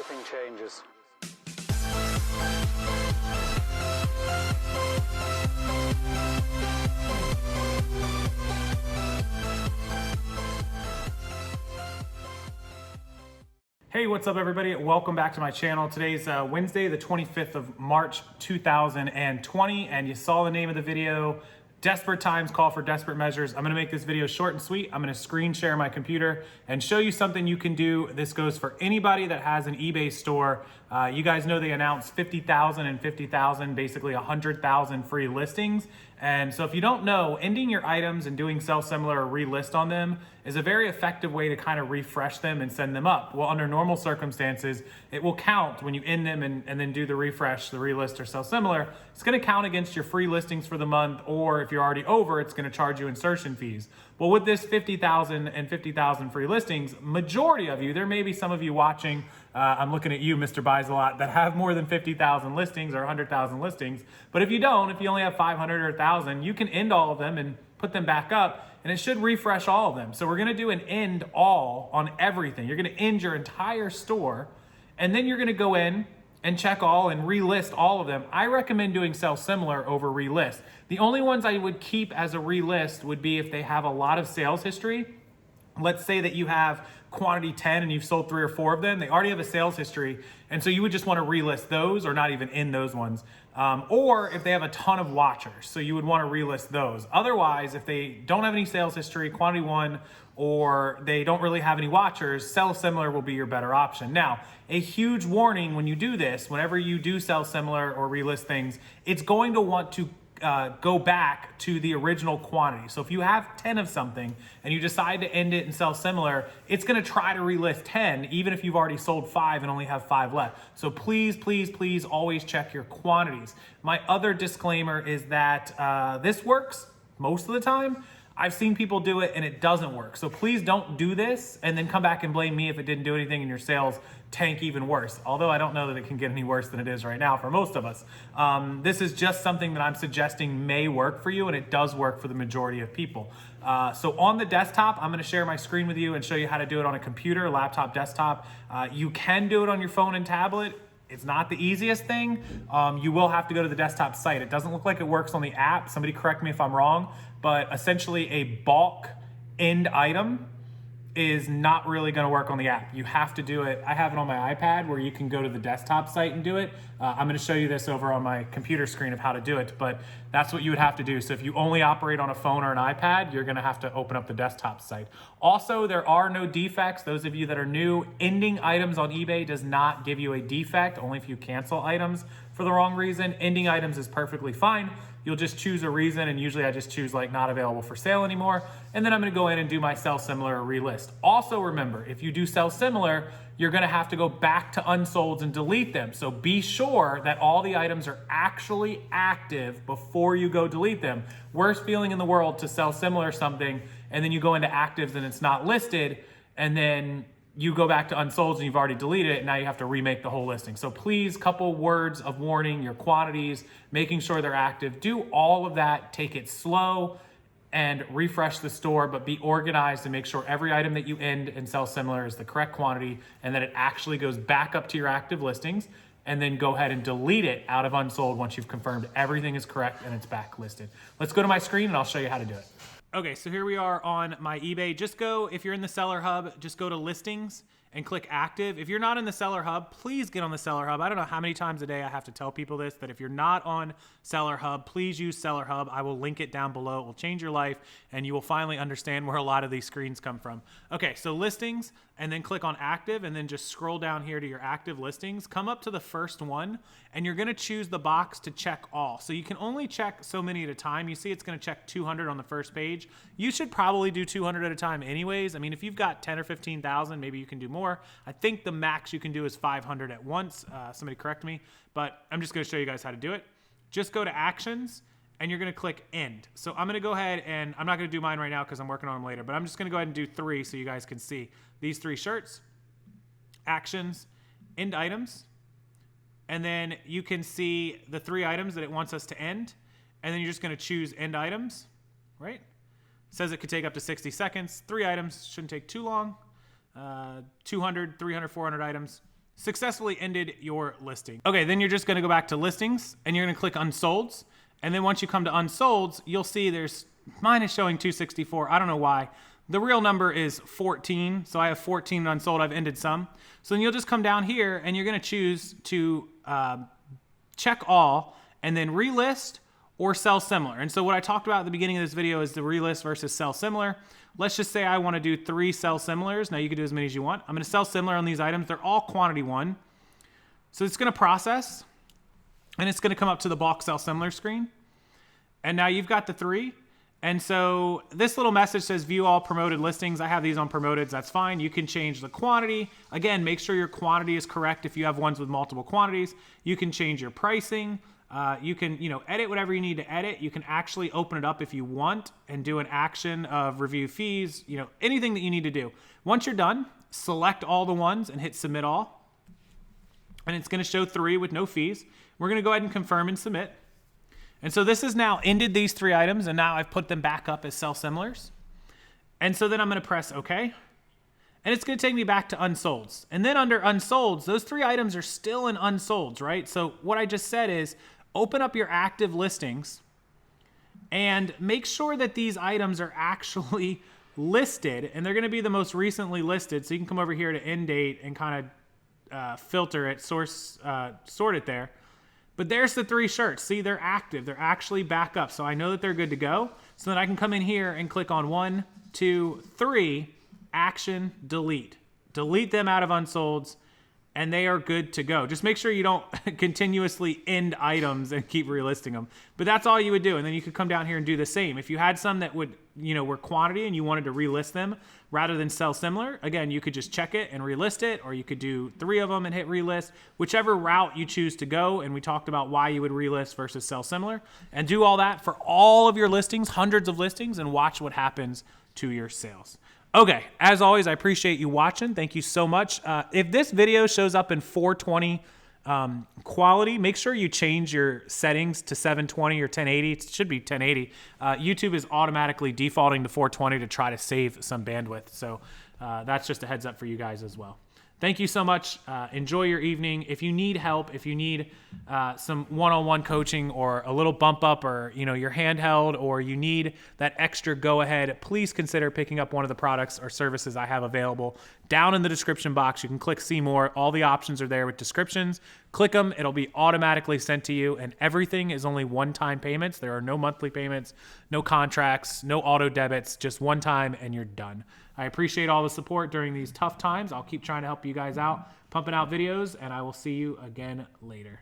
everything changes. Hey, what's up everybody? Welcome back to my channel. Today's Wednesday, the 25th of March, 2020, and you saw the name of the video, Desperate Times Call for Desperate Measures. I'm gonna make this video short and sweet. I'm gonna screen share my computer and show you something you can do. This goes for anybody that has an eBay store. You guys know they announced 50,000 and 50,000, basically 100,000 free listings. And so if you don't know, ending your items and doing sell similar or relist on them is a very effective way to kind of refresh them and send them up. Well, under normal circumstances, it will count when you end them and then do the refresh, the relist or sell similar. It's gonna count against your free listings for the month, or if you're already over, it's gonna charge you insertion fees. Well, with this 50,000 and 50,000 free listings, majority of you, there may be some of you watching, I'm looking at you, Mr. Buys a Lot, that have more than 50,000 listings or 100,000 listings. But if you don't, if you only have 500 or 1,000, you can end all of them and put them back up, and it should refresh all of them. So we're gonna do an end all on everything. You're gonna end your entire store, and then you're gonna go in and check all and relist all of them. I recommend doing sell similar over relist. The only ones I would keep as a relist would be if they have a lot of sales history. Let's say that you have quantity 10 and you've sold 3 or 4 of them. They already have a sales history. And so you would just want to relist those or not even in those ones. Or if they have a ton of watchers, so you would want to relist those. Otherwise, if they don't have any sales history, quantity 1, or they don't really have any watchers, sell similar will be your better option. Now, a huge warning when you do this, whenever you do sell similar or relist things, it's going to want to go back to the original quantity. So if you have 10 of something and you decide to end it and sell similar, it's gonna try to relist 10, even if you've already sold 5 and only have 5 left. So please, please, please always check your quantities. My other disclaimer is that this works most of the time. I've seen people do it and it doesn't work. So please don't do this and then come back and blame me if it didn't do anything and your sales tank even worse. Although I don't know that it can get any worse than it is right now for most of us. This is just something that I'm suggesting may work for you, and it does work for the majority of people. So on the desktop, I'm gonna share my screen with you and show you how to do it on a computer, laptop, desktop. You can do it on your phone and tablet. It's not the easiest thing. You will have to go to the desktop site. It doesn't look like it works on the app. Somebody correct me if I'm wrong, but essentially a bulk end item is not really gonna work on the app. You have to do it. I have it on my iPad where you can go to the desktop site and do it. I'm gonna show you this over on my computer screen of how to do it, but that's what you would have to do. So if you only operate on a phone or an iPad, you're gonna have to open up the desktop site. Also, there are no defects. Those of you that are new, ending items on eBay does not give you a defect, only if you cancel items for the wrong reason. Ending items is perfectly fine. You'll just choose a reason, and usually I just choose like not available for sale anymore. And then I'm gonna go in and do my sell similar or relist. Also remember, if you do sell similar, you're gonna have to go back to unsolds and delete them. So be sure that all the items are actually active before you go delete them. Worst feeling in the world to sell similar something, and then you go into actives and it's not listed, and then you go back to unsolds and you've already deleted it, and now you have to remake the whole listing. So please, couple words of warning, your quantities, making sure they're active. Do all of that, take it slow, and refresh the store, but be organized and make sure every item that you end and sell similar is the correct quantity, and that it actually goes back up to your active listings, and then go ahead and delete it out of unsold once you've confirmed everything is correct and it's back listed. Let's go to my screen and I'll show you how to do it. Okay, so here we are on my eBay. Just go, if you're in the Seller Hub, just go to Listings and click Active. If you're not in the Seller Hub, please get on the Seller Hub. I don't know how many times a day I have to tell people this, that if you're not on Seller Hub, please use Seller Hub. I will link it down below. It will change your life, and you will finally understand where a lot of these screens come from. Okay, so Listings, and then click on Active, and then just scroll down here to your active listings. Come up to the first one, and you're gonna choose the box to check all. So you can only check so many at a time. You see it's gonna check 200 on the first page. You should probably do 200 at a time anyways. I mean, if you've got 10 or 15,000, maybe you can do more. I think the max you can do is 500 at once. Somebody correct me, but I'm just gonna show you guys how to do it. Just go to Actions, and you're gonna click End. So I'm gonna go ahead, and I'm not gonna do mine right now because I'm working on them later, but I'm just gonna go ahead and do 3 so you guys can see. These 3 shirts, Actions, End Items, and then you can see the 3 items that it wants us to end, and then you're just gonna choose End Items, right? It says it could take up to 60 seconds. 3 items, shouldn't take too long. 200, 300, 400 items. successfully ended your listing. Okay, then you're just gonna go back to listings and you're gonna click unsolds. And then once you come to unsolds, you'll see mine is showing 264. I don't know why. The real number is 14. So I have 14 unsold. I've ended some. So then you'll just come down here and you're gonna choose to check all and then relist or sell similar. And so what I talked about at the beginning of this video is the relist versus sell similar. Let's just say I want to do 3 sell similars. Now you can do as many as you want. I'm going to sell similar on these items. They're all quantity 1. So it's going to process and it's going to come up to the bulk sell similar screen. And now you've got the 3. And so this little message says view all promoted listings. I have these on promoted. That's fine. You can change the quantity. Again, make sure your quantity is correct if you have ones with multiple quantities. You can change your pricing. You can, edit whatever you need to edit. You can actually open it up if you want and do an action of review fees, anything that you need to do. Once you're done, select all the ones and hit submit all. And it's going to show 3 with no fees. We're going to go ahead and confirm and submit. And so this has now ended these 3 items and now I've put them back up as sell similars. And so then I'm going to press OK. And it's going to take me back to unsolds. And then under unsolds, those 3 items are still in unsolds, right? So what I just said is open up your active listings and make sure that these items are actually listed, and they're going to be the most recently listed. So you can come over here to end date and kind of filter it, sort it there. But there's the 3 shirts. See, they're active. They're actually back up. So I know that they're good to go. So then I can come in here and click on 1, 2, 3, action, delete. Delete them out of unsolds, and they are good to go. Just make sure you don't continuously end items and keep relisting them. But that's all you would do. And then you could come down here and do the same. If you had some that would, were quantity and you wanted to relist them rather than sell similar, again, you could just check it and relist it, or you could do 3 of them and hit relist, whichever route you choose to go. And we talked about why you would relist versus sell similar, and do all that for all of your listings, hundreds of listings, and watch what happens to your sales. Okay, as always, I appreciate you watching. Thank you so much. If this video shows up in 420 quality, make sure you change your settings to 720 or 1080. It should be 1080. YouTube is automatically defaulting to 420 to try to save some bandwidth. So that's just a heads up for you guys as well. Thank you so much. Enjoy your evening. If you need help, if you need some one-on-one coaching or a little bump up, or your handheld, or you need that extra go ahead, please consider picking up one of the products or services I have available. Down in the description box, you can click see more. All the options are there with descriptions. Click them. It'll be automatically sent to you, and everything is only one-time payments. There are no monthly payments, no contracts, no auto debits, just one time and you're done. I appreciate all the support during these tough times. I'll keep trying to help you guys out, pumping out videos, and I will see you again later.